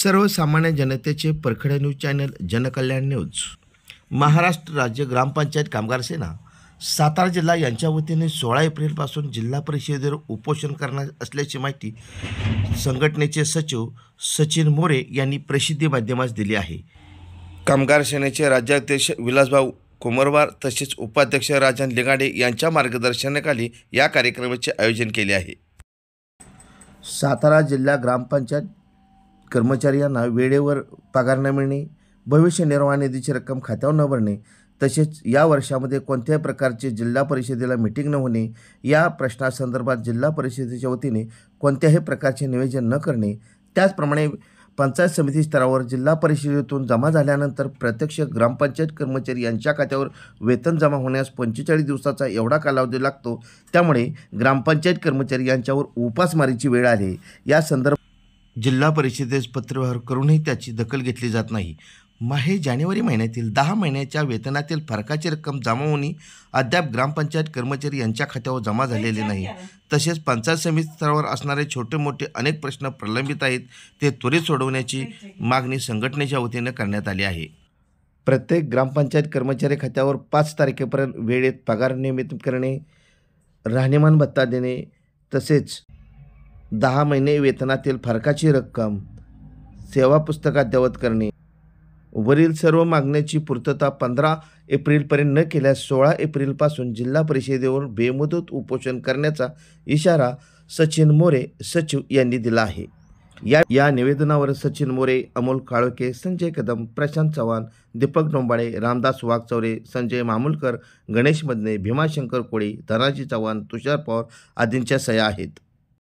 सर्वसामान्य जनतेचे परखडे news channel जनकल्याण न्यूज, महाराष्ट्र राज्य ग्रामपंचायत कामगार सेना सातारा जिल्हा यांच्या वतीने 16 एप्रिलपासून जिल्हा परिषदेवर उपोषण करणार असल्याची माहिती संघटनेचे सचिव सचिन मोरे यांनी प्रसिद्धी माध्यमास दिली आहे। कामगार सेनेचे राज्याध्यक्ष विलासभाऊ कुमरवार तसेच उपाध्यक्ष राजन लिगाडे यांच्या मार्गदर्शनाखाली या कार्यक्रमाचे आयोजन केले आहे। सातारा जिल्हा ग्रामपंचायत कर्मचारी यांना वेळेवर पगार न मिळणे, भविष्य निर्वाह निधीची रक्कम खात्यावर न भरणे तसेच या वर्षामध्ये कोणत्याही प्रकारचे जिल्हा परिषदेला मीटिंग न होणे, या प्रश्नासंदर्भात जिल्हा परिषदेच्या वतीने कोणत्याही प्रकारचे नियोजन न करणे, त्याचप्रमाणे पंचायत समिती स्तरावर जिल्हा परिषदेतून जमा झाल्यानंतर प्रत्यक्ष ग्रामपंचायत कर्मचारी यांच्या खात्यावर वेतन जमा होण्यास 45 दिवसाचा एवढा कालावधी लागतो। त्यामुळे ग्रामपंचायत कर्मचारी यांच्यावर उपासमारीची वेळ आली। या संदर्भात जिल्हा परिषदेस पत्रव्यवहार करूनही त्याची दखल घेतली जात नाही। जानेवारी महिन्यातील 10 महिन्याच्या वेतनातील फरकाची रक्कम जमा होणे अद्याप ग्रामपंचायत कर्मचारी यांच्या खात्यावर जमा झालेले नाही। तसेच पंचायत समिती स्तरावर असणारे छोटे मोठे अनेक प्रश्न प्रलंबित आहेत, ते त्वरित सोडवण्याची मागणी संघटनेच्या वतीने करण्यात आली आहे। प्रत्येक ग्रामपंचायत कर्मचारी खात्यावर 5 तारखेपर्यंत वेळेत पगार नियमित करणे, राहणीमान भत्ता देणे तसेच 10 महिने वेतनातील फरकाची रक्कम सेवा पुस्तकात देवत करणे, वरील सर्व मागण्याची पूर्तता 15 एप्रिलपर्यंत न केल्यास 16 एप्रिलपासून जिल्हा परिषदेवर बेमुदत उपोषण करण्याचा इशारा सचिन मोरे सचिव यांनी दिला आहे। या निवेदनावर सचिन मोरे, अमोल काळोखे, संजय कदम, प्रशांत चव्हाण, दीपक डोंबाळे, रामदास वाघचौरे, संजय मामुलकर, गणेश मदने, भीमाशंकर कोळी, धनाजी चव्हाण, तुषार पवार आदींच्या सह्या आहेत।